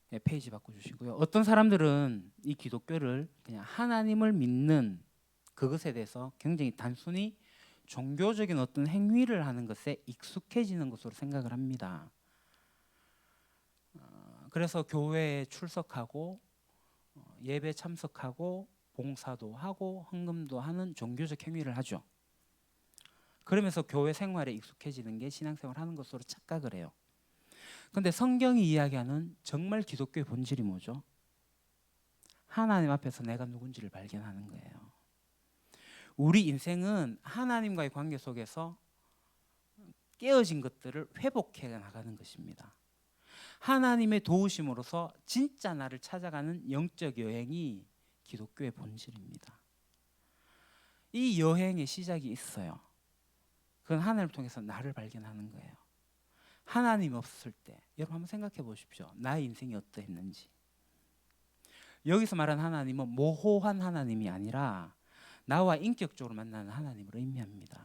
네, 페이지 바꿔주시고요. 어떤 사람들은 이 기독교를 그냥 하나님을 믿는 그것에 대해서 굉장히 단순히 종교적인 어떤 행위를 하는 것에 익숙해지는 것으로 생각을 합니다. 그래서 교회에 출석하고 예배 참석하고 봉사도 하고 헌금도 하는 종교적 행위를 하죠. 그러면서 교회 생활에 익숙해지는 게 신앙생활 하는 것으로 착각을 해요. 그런데 성경이 이야기하는 정말 기독교의 본질이 뭐죠? 하나님 앞에서 내가 누군지를 발견하는 거예요. 우리 인생은 하나님과의 관계 속에서 깨어진 것들을 회복해 나가는 것입니다. 하나님의 도우심으로서 진짜 나를 찾아가는 영적 여행이 기독교의 본질입니다. 이 여행의 시작이 있어요. 그건 하나님을 통해서 나를 발견하는 거예요. 하나님 없을 때 여러분 한번 생각해 보십시오. 나의 인생이 어떠했는지. 여기서 말하는 하나님은 모호한 하나님이 아니라 나와 인격적으로 만나는 하나님을 의미합니다.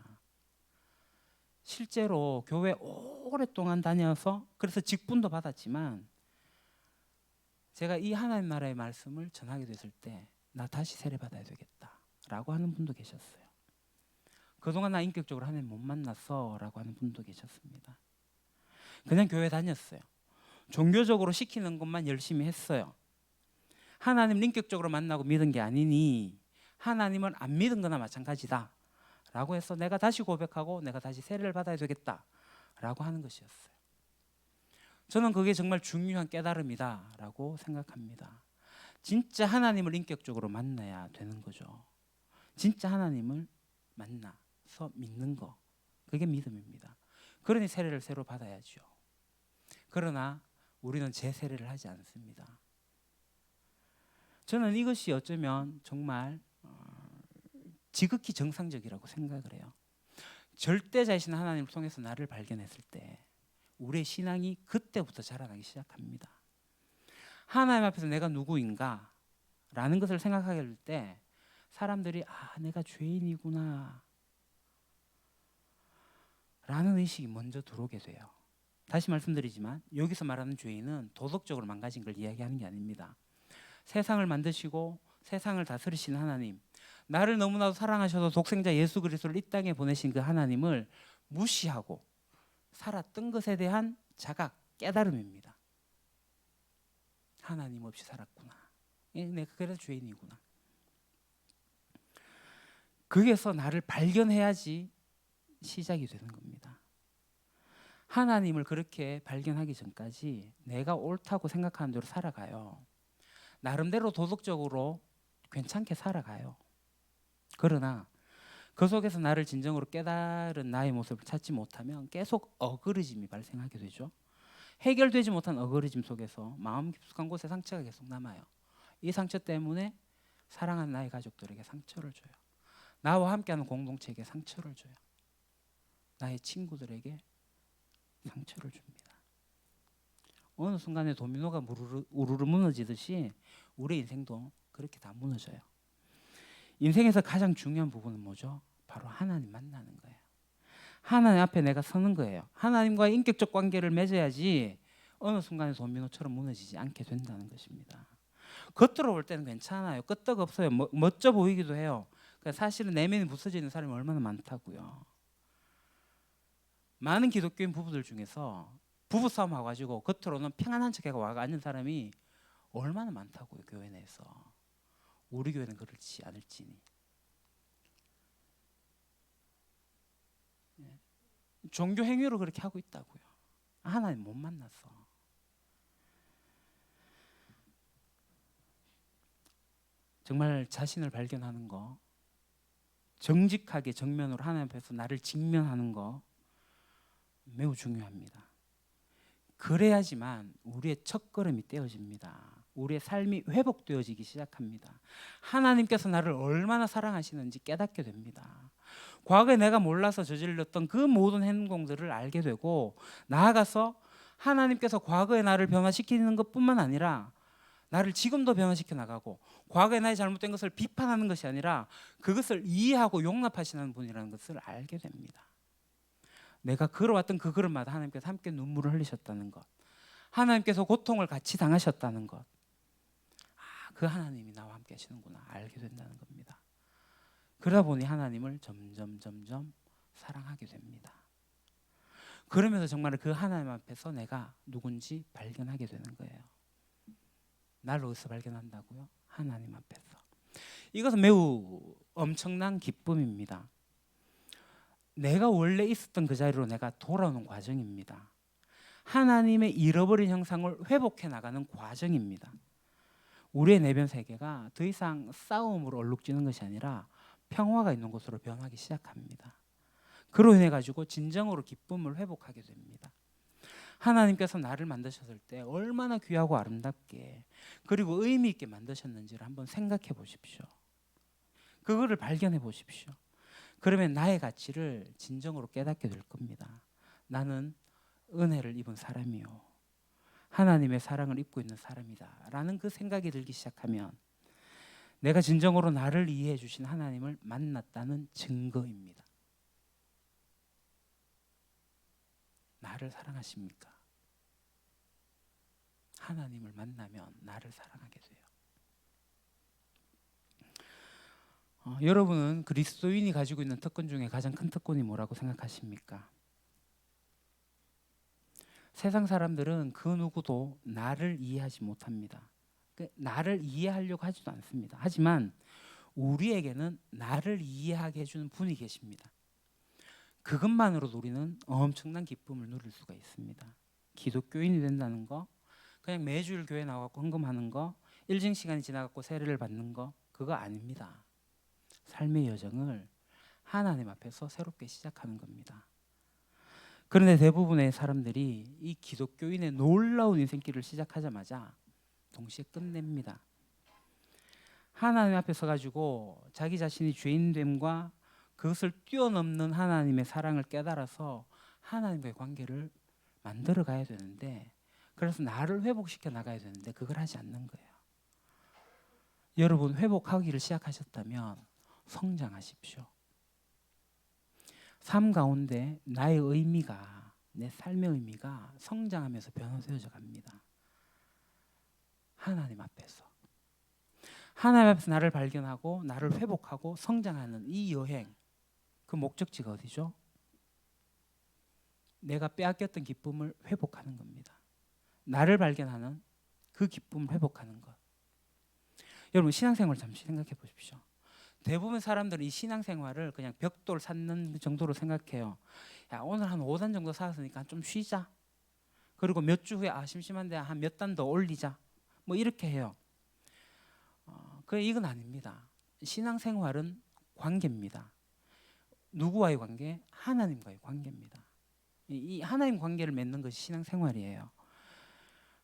실제로 교회 오랫동안 다녀서 그래서 직분도 받았지만 제가 이 하나님 나라의 말씀을 전하게 됐을 때 나 다시 세례받아야 되겠다라고 하는 분도 계셨어요. 그동안 나 인격적으로 하나님 못 만났어 라고 하는 분도 계셨습니다. 그냥 교회 다녔어요. 종교적으로 시키는 것만 열심히 했어요. 하나님을 인격적으로 만나고 믿은 게 아니니 하나님을 안 믿은 거나 마찬가지다 라고 해서 내가 다시 고백하고 내가 다시 세례를 받아야 되겠다 라고 하는 것이었어요. 저는 그게 정말 중요한 깨달음이다 라고 생각합니다. 진짜 하나님을 인격적으로 만나야 되는 거죠. 진짜 하나님을 만나서 믿는 거, 그게 믿음입니다. 그러니 세례를 새로 받아야죠. 그러나 우리는 재세례를 하지 않습니다. 저는 이것이 어쩌면 정말 지극히 정상적이라고 생각을 해요. 절대자이신 하나님을 통해서 나를 발견했을 때 우리의 신앙이 그때부터 자라나기 시작합니다. 하나님 앞에서 내가 누구인가 라는 것을 생각하게 될 때 사람들이 내가 죄인이구나 라는 의식이 먼저 들어오게 돼요. 다시 말씀드리지만 여기서 말하는 죄인은 도덕적으로 망가진 걸 이야기하는 게 아닙니다. 세상을 만드시고 세상을 다스리시는 하나님, 나를 너무나도 사랑하셔서 독생자 예수 그리스도를 이 땅에 보내신 그 하나님을 무시하고 살았던 것에 대한 자각, 깨달음입니다. 하나님 없이 살았구나. 내가 그래서 죄인이구나. 거기에서 나를 발견해야지 시작이 되는 겁니다. 하나님을 그렇게 발견하기 전까지 내가 옳다고 생각하는 대로 살아가요. 나름대로 도덕적으로 괜찮게 살아가요. 그러나 그 속에서 나를 진정으로 깨달은 나의 모습을 찾지 못하면 계속 어그러짐이 발생하게 되죠. 해결되지 못한 어그러짐 속에서 마음 깊숙한 곳에 상처가 계속 남아요. 이 상처 때문에 사랑하는 나의 가족들에게 상처를 줘요. 나와 함께하는 공동체에게 상처를 줘요. 나의 친구들에게 상처를 줍니다. 어느 순간에 도미노가 우르르 무너지듯이 우리의 인생도 그렇게 다 무너져요. 인생에서 가장 중요한 부분은 뭐죠? 바로 하나님 만나는 거예요. 하나님 앞에 내가 서는 거예요. 하나님과의 인격적 관계를 맺어야지 어느 순간에 도미노처럼 무너지지 않게 된다는 것입니다. 겉으로 볼 때는 괜찮아요. 끄떡없어요. 멋져 보이기도 해요. 사실은 내면이 부서지는 사람이 얼마나 많다고요. 많은 기독교인 부부들 중에서 부부싸움 와가지고 겉으로는 평안한 척하고 와가 앉은 사람이 얼마나 많다고요. 교회 내에서. 우리 교회는 그렇지 않을지니. 종교 행위로 그렇게 하고 있다고요. 하나님 못 만났어. 정말 자신을 발견하는 거, 정직하게 정면으로 하나님 앞에서 나를 직면하는 거 매우 중요합니다. 그래야지만 우리의 첫걸음이 떼어집니다. 우리의 삶이 회복되어지기 시작합니다. 하나님께서 나를 얼마나 사랑하시는지 깨닫게 됩니다. 과거에 내가 몰라서 저질렀던 그 모든 행동들을 알게 되고 나아가서 하나님께서 과거에 나를 변화시키는 것뿐만 아니라 나를 지금도 변화시켜 나가고 과거에 나의 잘못된 것을 비판하는 것이 아니라 그것을 이해하고 용납하시는 분이라는 것을 알게 됩니다. 내가 걸어왔던 그 걸음마다 하나님께서 함께 눈물을 흘리셨다는 것, 하나님께서 고통을 같이 당하셨다는 것, 그 하나님이 나와 함께 하시는구나 알게 된다는 겁니다. 그러다 보니 하나님을 점점 사랑하게 됩니다. 그러면서 정말 그 하나님 앞에서 내가 누군지 발견하게 되는 거예요. 나를 어디서 발견한다고요? 하나님 앞에서. 이것은 매우 엄청난 기쁨입니다. 내가 원래 있었던 그 자리로 내가 돌아오는 과정입니다. 하나님의 잃어버린 형상을 회복해 나가는 과정입니다. 우리의 내면 세계가 더 이상 싸움으로 얼룩지는 것이 아니라 평화가 있는 곳으로 변하기 시작합니다. 그로 인해 가지고 진정으로 기쁨을 회복하게 됩니다. 하나님께서 나를 만드셨을 때 얼마나 귀하고 아름답게 그리고 의미 있게 만드셨는지를 한번 생각해 보십시오. 그거를 발견해 보십시오. 그러면 나의 가치를 진정으로 깨닫게 될 겁니다. 나는 은혜를 입은 사람이요. 하나님의 사랑을 입고 있는 사람이다 라는 그 생각이 들기 시작하면 내가 진정으로 나를 이해해 주신 하나님을 만났다는 증거입니다. 나를 사랑하십니까? 하나님을 만나면 나를 사랑하게 돼요. 여러분은 그리스도인이 가지고 있는 특권 중에 가장 큰 특권이 뭐라고 생각하십니까? 세상 사람들은 그 누구도 나를 이해하지 못합니다. 나를 이해하려고 하지도 않습니다. 하지만 우리에게는 나를 이해하게 해주는 분이 계십니다. 그것만으로도 우리는 엄청난 기쁨을 누릴 수가 있습니다. 기독교인이 된다는 거, 그냥 매주일 교회 나가고 헌금하는 거, 일정 시간이 지나갖고 세례를 받는 거 그거 아닙니다. 삶의 여정을 하나님 앞에서 새롭게 시작하는 겁니다. 그런데 대부분의 사람들이 이 기독교인의 놀라운 인생길을 시작하자마자 동시에 끝냅니다. 하나님 앞에 서가지고 자기 자신이 죄인됨과 그것을 뛰어넘는 하나님의 사랑을 깨달아서 하나님과의 관계를 만들어 가야 되는데, 그래서 나를 회복시켜 나가야 되는데 그걸 하지 않는 거예요. 여러분 회복하기를 시작하셨다면 성장하십시오. 삶 가운데 나의 의미가, 내 삶의 의미가 성장하면서 변화되어져 갑니다. 하나님 앞에서 나를 발견하고 나를 회복하고 성장하는 이 여행, 그 목적지가 어디죠? 내가 빼앗겼던 기쁨을 회복하는 겁니다. 나를 발견하는 그 기쁨을 회복하는 것. 여러분 신앙생활 잠시 생각해 보십시오. 대부분 사람들은 이 신앙생활을 그냥 벽돌 쌓는 정도로 생각해요. 야, 오늘 한 5단 정도 쌓았으니까 좀 쉬자. 그리고 몇 주 후에 심심한데 한 몇 단 더 올리자. 뭐 이렇게 해요. 이건 아닙니다. 신앙생활은 관계입니다. 누구와의 관계? 하나님과의 관계입니다. 이 하나님 관계를 맺는 것이 신앙생활이에요.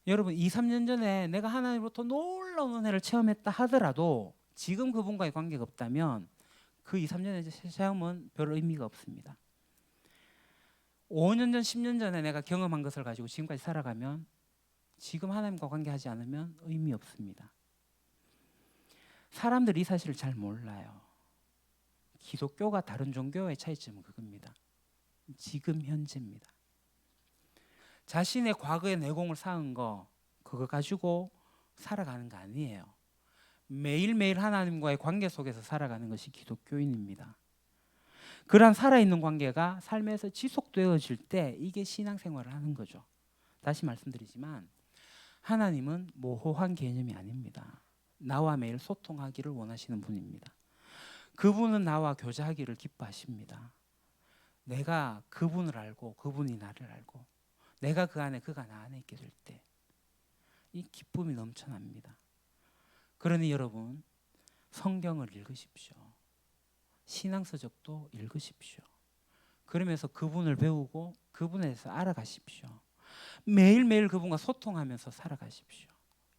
여러분 2, 3년 전에 내가 하나님으로부터 놀라운 은혜를 체험했다 하더라도 지금 그분과의 관계가 없다면 그 2, 3년의 체험은 별 의미가 없습니다. 5년 전, 10년 전에 내가 경험한 것을 가지고 지금까지 살아가면 지금 하나님과 관계하지 않으면 의미 없습니다. 사람들이 이 사실을 잘 몰라요. 기독교가 다른 종교의 차이점은 그겁니다. 지금 현재입니다. 자신의 과거의 내공을 쌓은 거 그거 가지고 살아가는 거 아니에요. 매일매일 하나님과의 관계 속에서 살아가는 것이 기독교인입니다. 그러한 살아있는 관계가 삶에서 지속되어질 때 이게 신앙생활을 하는 거죠. 다시 말씀드리지만 하나님은 모호한 개념이 아닙니다. 나와 매일 소통하기를 원하시는 분입니다. 그분은 나와 교제하기를 기뻐하십니다. 내가 그분을 알고 그분이 나를 알고 내가 그 안에 그가 나 안에 있게 될 때 이 기쁨이 넘쳐납니다. 그러니 여러분 성경을 읽으십시오. 신앙서적도 읽으십시오. 그러면서 그분을 배우고 그분에 대해서 알아가십시오. 매일매일 그분과 소통하면서 살아가십시오.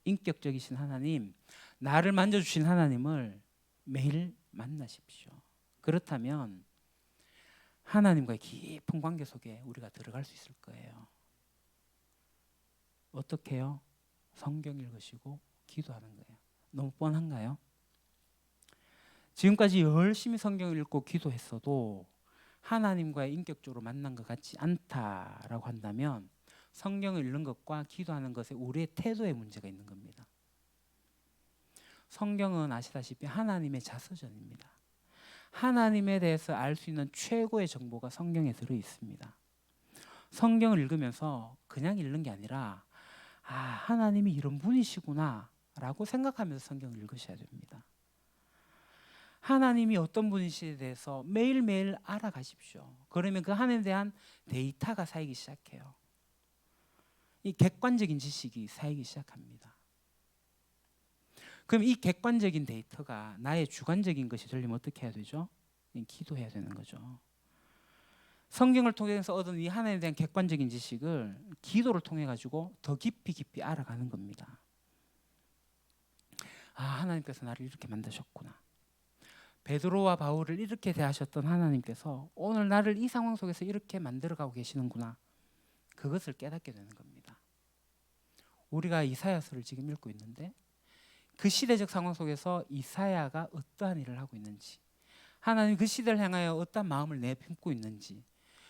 인격적이신 하나님, 나를 만져주신 하나님을 매일 만나십시오. 그렇다면 하나님과의 깊은 관계 속에 우리가 들어갈 수 있을 거예요. 어떻게 해요? 성경 읽으시고 기도하는 거예요. 너무 뻔한가요? 지금까지 열심히 성경을 읽고 기도했어도 하나님과의 인격적으로 만난 것 같지 않다라고 한다면 성경을 읽는 것과 기도하는 것에 우리의 태도에 문제가 있는 겁니다. 성경은 아시다시피 하나님의 자서전입니다. 하나님에 대해서 알 수 있는 최고의 정보가 성경에 들어 있습니다. 성경을 읽으면서 그냥 읽는 게 아니라 하나님이 이런 분이시구나 라고 생각하면서 성경을 읽으셔야 됩니다. 하나님이 어떤 분이시에 대해서 매일매일 알아가십시오. 그러면 그 하나님에 대한 데이터가 쌓이기 시작해요. 이 객관적인 지식이 쌓이기 시작합니다. 그럼 이 객관적인 데이터가 나의 주관적인 것이 되려면 어떻게 해야 되죠? 기도해야 되는 거죠. 성경을 통해서 얻은 이 하나님에 대한 객관적인 지식을 기도를 통해 가지고 더 깊이 알아가는 겁니다. 하나님께서 나를 이렇게 만드셨구나. 베드로와 바울을 이렇게 대하셨던 하나님께서 오늘 나를 이 상황 속에서 이렇게 만들어가고 계시는구나. 그것을 깨닫게 되는 겁니다. 우리가 이사야서를 지금 읽고 있는데 그 시대적 상황 속에서 이사야가 어떠한 일을 하고 있는지, 하나님 그 시대를 향하여 어떠한 마음을 내품고 있는지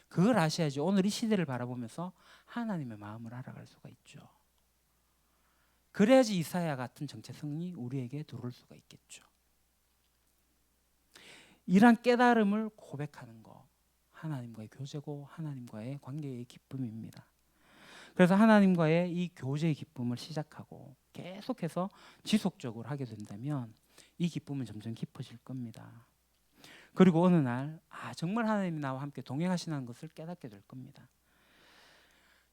그걸 아셔야지 오늘 이 시대를 바라보면서 하나님의 마음을 알아갈 수가 있죠. 그래야지 이사야 같은 정체성이 우리에게 들어올 수가 있겠죠. 이러한 깨달음을 고백하는 거, 하나님과의 교제고 하나님과의 관계의 기쁨입니다. 그래서 하나님과의 이 교제의 기쁨을 시작하고 계속해서 지속적으로 하게 된다면 이 기쁨은 점점 깊어질 겁니다. 그리고 어느 날 정말 하나님이 나와 함께 동행하시는 것을 깨닫게 될 겁니다.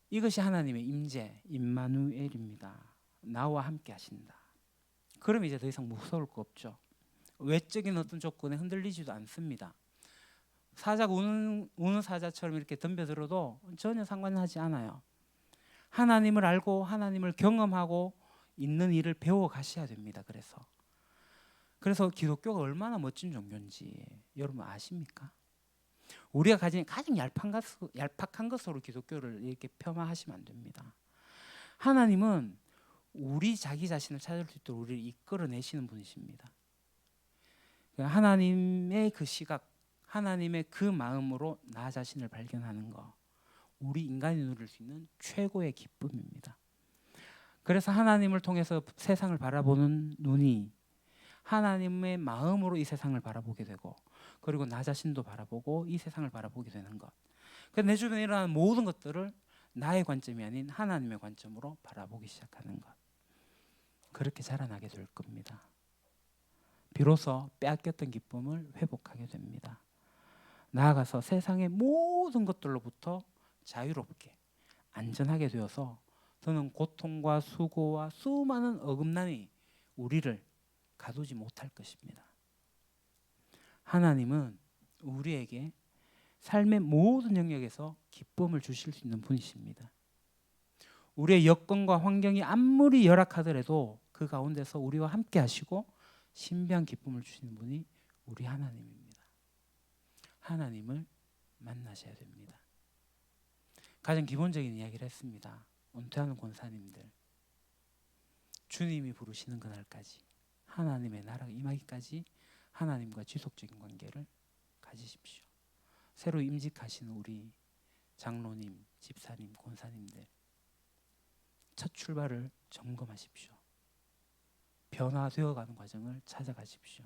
이것이 하나님의 임재, 임마누엘입니다. 나와 함께 하신다. 그럼 이제 더 이상 무서울 거 없죠. 외적인 어떤 조건에 흔들리지도 않습니다. 사자가 우는 사자처럼 이렇게 덤벼들어도 전혀 상관하지 않아요. 하나님을 알고 하나님을 경험하고 있는 일을 배워 가셔야 됩니다. 그래서 기독교가 얼마나 멋진 종교인지 여러분 아십니까? 우리가 가진 가장 얄팍한 것으로 기독교를 이렇게 폄하하시면 안 됩니다. 하나님은 우리 자기 자신을 찾을 수 있도록 우리를 이끌어내시는 분이십니다. 하나님의 그 시각, 하나님의 그 마음으로 나 자신을 발견하는 거, 우리 인간이 누릴 수 있는 최고의 기쁨입니다. 그래서 하나님을 통해서 세상을 바라보는 눈이 하나님의 마음으로 이 세상을 바라보게 되고, 그리고 나 자신도 바라보고 이 세상을 바라보게 되는 것. 내 주변에 일어나는 모든 것들을 나의 관점이 아닌 하나님의 관점으로 바라보기 시작하는 것. 그렇게 자라나게 될 겁니다. 비로소 빼앗겼던 기쁨을 회복하게 됩니다. 나아가서 세상의 모든 것들로부터 자유롭게 안전하게 되어서 저는 고통과 수고와 수많은 어긋남이 우리를 가두지 못할 것입니다. 하나님은 우리에게 삶의 모든 영역에서 기쁨을 주실 수 있는 분이십니다. 우리의 여건과 환경이 아무리 열악하더라도 그 가운데서 우리와 함께 하시고 신비한 기쁨을 주시는 분이 우리 하나님입니다. 하나님을 만나셔야 됩니다. 가장 기본적인 이야기를 했습니다. 은퇴하는 권사님들, 주님이 부르시는 그날까지 하나님의 나라가 임하기까지 하나님과 지속적인 관계를 가지십시오. 새로 임직하시는 우리 장로님, 집사님, 권사님들, 첫 출발을 점검하십시오. 변화되어가는 과정을 찾아가십시오.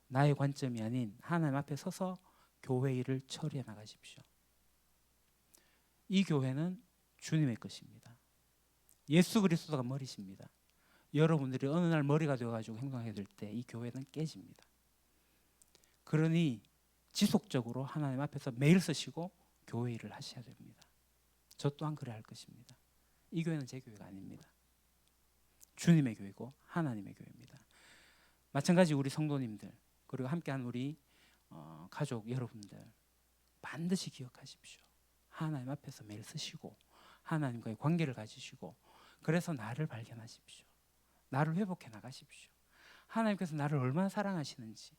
나의 관점이 아닌 하나님 앞에 서서 교회 일을 처리해 나가십시오. 이 교회는 주님의 것입니다. 예수 그리스도가 머리십니다. 여러분들이 어느 날 머리가 되어가지고 행동하게 될 때 이 교회는 깨집니다. 그러니 지속적으로 하나님 앞에서 매일 쓰시고 교회 일을 하셔야 됩니다. 저 또한 그래야 할 것입니다. 이 교회는 제 교회가 아닙니다. 주님의 교회고 하나님의 교회입니다. 마찬가지 우리 성도님들 그리고 함께한 우리 가족 여러분들 반드시 기억하십시오. 하나님 앞에서 매일 쓰시고 하나님과의 관계를 가지시고 그래서 나를 발견하십시오. 나를 회복해 나가십시오. 하나님께서 나를 얼마나 사랑하시는지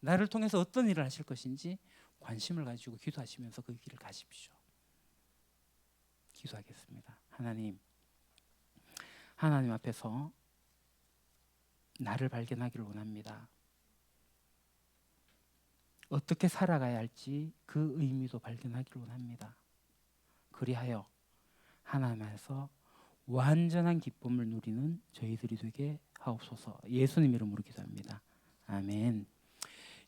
나를 통해서 어떤 일을 하실 것인지 관심을 가지고 기도하시면서 그 길을 가십시오. 기도하겠습니다. 하나님 앞에서 나를 발견하기를 원합니다. 어떻게 살아가야 할지 그 의미도 발견하기를 원합니다. 그리하여 하나님 안에서 완전한 기쁨을 누리는 저희들이 되게 하옵소서. 예수님 이름으로 기도합니다. 아멘.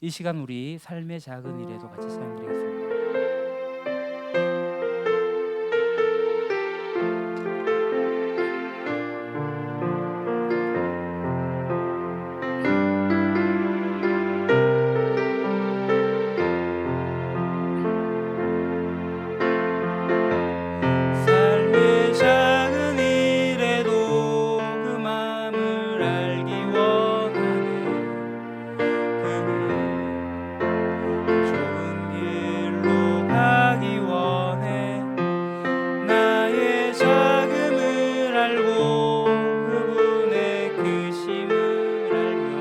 이 시간 우리 삶의 작은 일에도 같이 찬양드리겠습니다. 삶의 작은 일에도 그 마음을 알기 원하네. 좋은 길로 가기 원해. 나의 작음을 알고 그분의 크심을 알며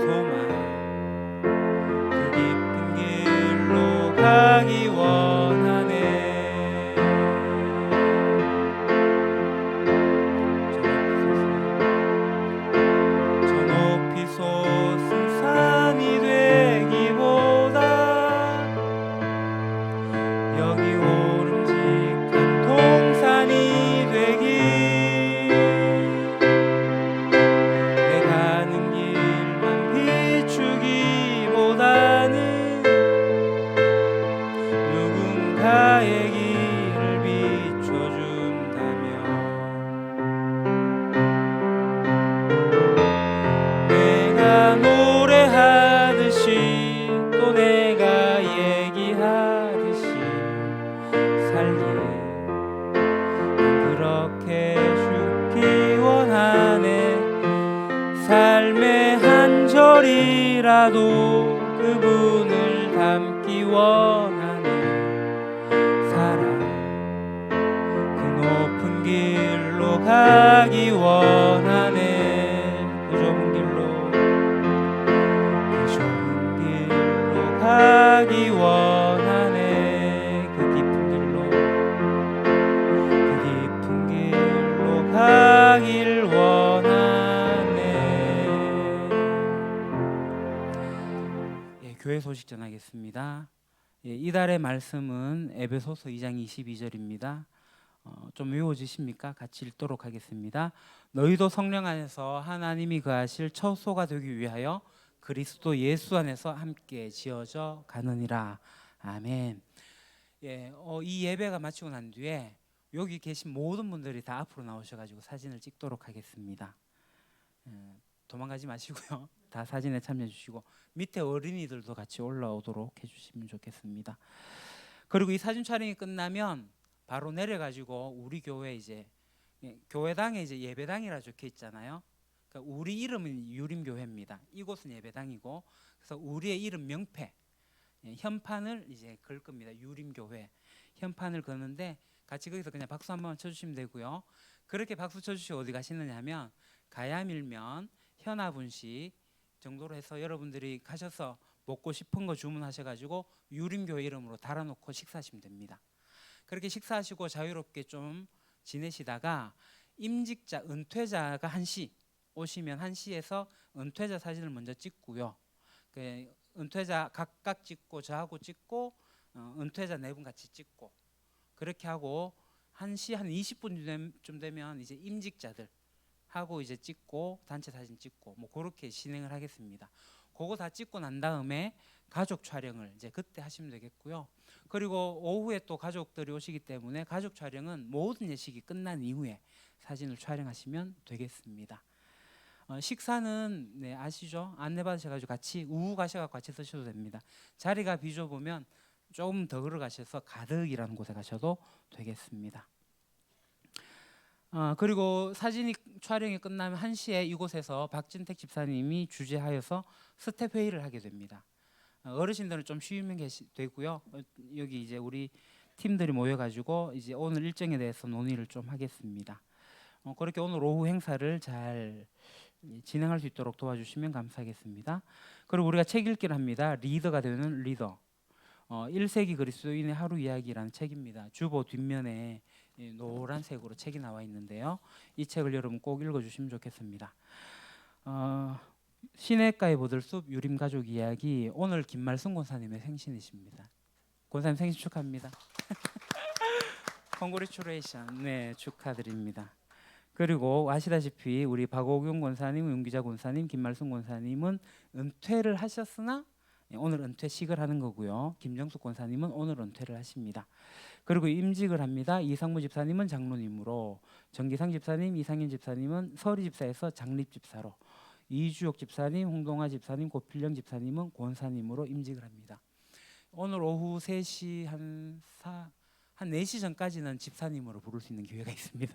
소망 그 깊은 길로 가기 원하네. 저 높이 솟은 산이 되기보다 여기 오름직한 동산이 되기. 내 가는 길만 비추기보다는 누군가의 길을 비춰준다면 내가 노래하듯이 또 내가 얘기하듯이 살기에 난 그렇게 죽기 원하네. 삶의 한 절이라도 그분을 닮기 원하네. 사랑 그 높은 길로 가기 원하네. 그 좁은 길로 가기 원하네. 그 깊은 길로 가길 원하네. 예, 교회 소식 전하겠습니다. 예, 이달의 말씀은 에베소서 2장 22절입니다. 좀 외워지십니까? 같이 읽도록 하겠습니다. 너희도 성령 안에서 하나님이 거하실 처소가 되기 위하여 그리스도 예수 안에서 함께 지어져 가느니라. 아멘. 예, 이 예배가 마치고 난 뒤에 여기 계신 모든 분들이 다 앞으로 나오셔가지고 사진을 찍도록 하겠습니다. 도망가지 마시고요. 다 사진에 참여해 주시고 밑에 어린이들도 같이 올라오도록 해주시면 좋겠습니다. 그리고 이 사진 촬영이 끝나면 바로 내려가지고 우리 교회 이제 교회당에 이제 예배당이라 적혀 있잖아요. 그러니까 우리 이름은 유림교회입니다. 이곳은 예배당이고, 그래서 우리의 이름 명패, 현판을 이제 걸 겁니다. 유림교회 현판을 거는데 같이 거기서 그냥 박수 한번 쳐주시면 되고요. 그렇게 박수 쳐주시고 어디 가시느냐 하면 가야밀면 현아분식 정도로 해서 여러분들이 가셔서 먹고 싶은 거 주문하셔가지고 유림교회 이름으로 달아놓고 식사하시면 됩니다. 그렇게 식사하시고 자유롭게 좀 지내시다가 임직자, 은퇴자가 1시 오시면 1시에서 은퇴자 사진을 먼저 찍고요. 그 은퇴자 각각 찍고 저하고 찍고 은퇴자 4분 같이 찍고 그렇게 하고 1시 한 20분쯤 되면 이제 임직자들 하고 이제 찍고 단체 사진 찍고 뭐 그렇게 진행을 하겠습니다. 그거 다 찍고 난 다음에 가족 촬영을 이제 그때 하시면 되겠고요. 그리고 오후에 또 가족들이 오시기 때문에 가족 촬영은 모든 예식이 끝난 이후에 사진을 촬영하시면 되겠습니다. 식사는 네, 아시죠? 안내 받으셔가지고 같이 우우 가셔서 같이 드셔도 됩니다. 자리가 비좁으면 보면 조금 더 걸어가셔서 가득이라는 곳에 가셔도 되겠습니다. 그리고 사진이 촬영이 끝나면 1시에 이곳에서 박진택 집사님이 주재하여서 스텝 회의를 하게 됩니다. 어르신들은 좀 쉬면 되고요. 여기 이제 우리 팀들이 모여가지고 이제 오늘 일정에 대해서 논의를 좀 하겠습니다. 그렇게 오늘 오후 행사를 잘 진행할 수 있도록 도와주시면 감사하겠습니다. 그리고 우리가 책 읽기를 합니다. 리더가 되는 리더. 1세기 그리스도인의 하루 이야기라는 책입니다. 주보 뒷면에 노란색으로 책이 나와 있는데요. 이 책을 여러분 꼭 읽어주시면 좋겠습니다. 시냇가의 보들숲 유림가족 이야기. 오늘 김말순 권사님의 생신이십니다. 권사님 생신 축하합니다. Congratulations. 네, 축하드립니다. 그리고 아시다시피 우리 박옥용 권사님, 윤기자 권사님, 김말순 권사님은 은퇴를 하셨으나 오늘 은퇴식을 하는 거고요. 김정숙 권사님은 오늘 은퇴를 하십니다. 그리고 임직을 합니다. 이상무 집사님은 장로님으로, 정기상 집사님, 이상현 집사님은 서리 집사에서 장립 집사로, 이주옥 집사님, 홍동아 집사님, 고필령 집사님은 권사님으로 임직을 합니다. 오늘 오후 3시 한 4시 전까지는 집사님으로 부를 수 있는 기회가 있습니다.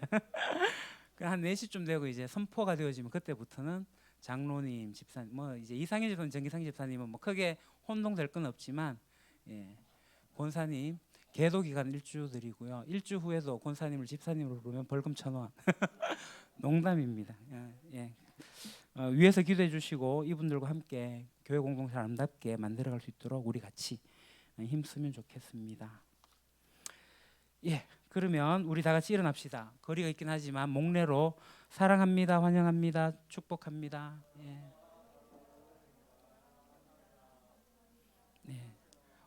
한 4시쯤 되고 이제 선포가 되어지면 그때부터는 장로님, 집사님, 뭐 이제 이상현 집사님, 정기상 집사님은 뭐 크게 혼동될 건 없지만, 권사님 계도 기간 1주 드리고요. 1주 후에도 권사님을 집사님으로 부르면 벌금 1,000원. 농담입니다. 위에서 기도해 주시고 이분들과 함께 교회 공동체 아름답게 만들어갈 수 있도록 우리 같이 힘쓰면 좋겠습니다. 그러면 우리 다 같이 일어납시다. 거리가 있긴 하지만 목례로 사랑합니다, 환영합니다, 축복합니다.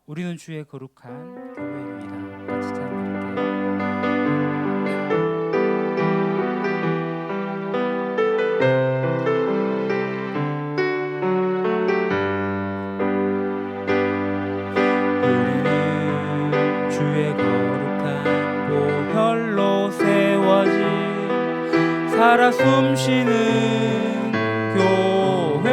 우리는 주의 거룩한 교회입니다. 같이 찬양드릴게요. 우리는 주의 거룩한 보혈로 세워진 살아 숨쉬는 교회,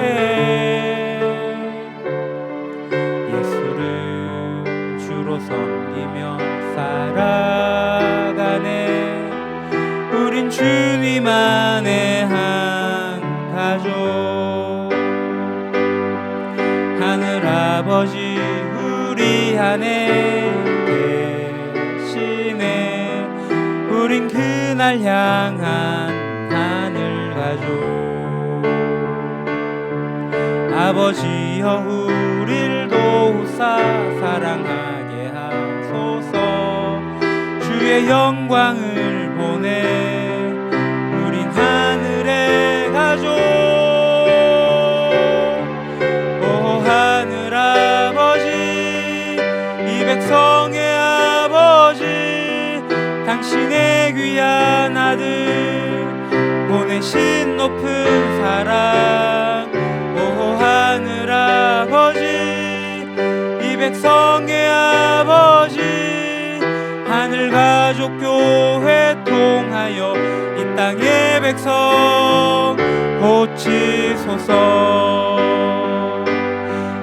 예수를 주로 섬기며 살아가네. 우린 주님 안에 한 가족, 하늘 아버지 우리 안에 계시네. 우린 그날 향한 하늘 가족. 아버지여 우릴 도우사 사랑하게 하소서. 주의 영광을 보내 우린 하늘의 가족. 오 하늘 아버지, 이 백성의 아버지, 당신의 귀한 아들 보내신 높은 사랑. 오 하늘 아버지, 이 백성의 아버지, 하늘 가족 교회 통하여 이 땅의 백성 고치소서.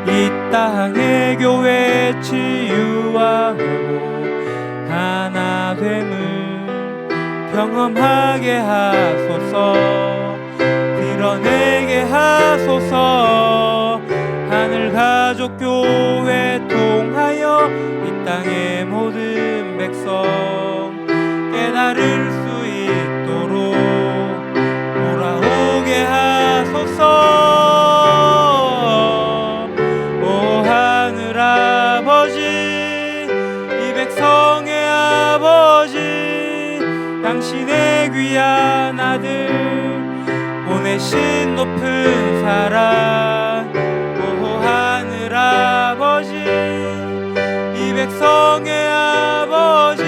이 땅의 교회 치유와 회복 하나됨을 경험하게 하소서. 이뤄내게 하소서. 하늘 가족 교회 통하여 이 땅의 모든 백성 깨달을 수 있도록 돌아오게 하소서. 오 하늘 아버지, 이 백성의 아버지, 당신의 귀한 아들 보내신 높은 사랑. 오 하늘 아버지, 이 백성의 아버지,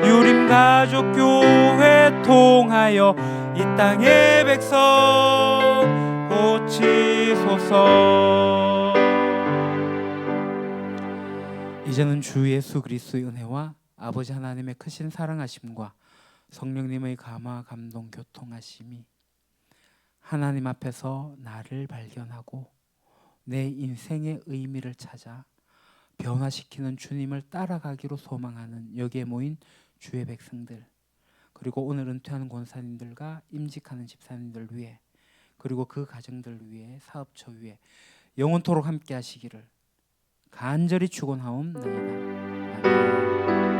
유림 가족 교회 통하여 이 땅의 백성 고치소서. 이제는 주 예수 그리스도의 은혜와 아버지 하나님의 크신 사랑하심과 성령님의 감화 감동 교통하심이 하나님 앞에서 나를 발견하고 내 인생의 의미를 찾아 변화시키는 주님을 따라가기로 소망하는 여기에 모인 주의 백성들, 그리고 오늘 은퇴하는 권사님들과 임직하는 집사님들 위해, 그리고 그 가정들 위해, 사업처 위해 영원토록 함께 하시기를 간절히 축원하옵나이다. 아멘.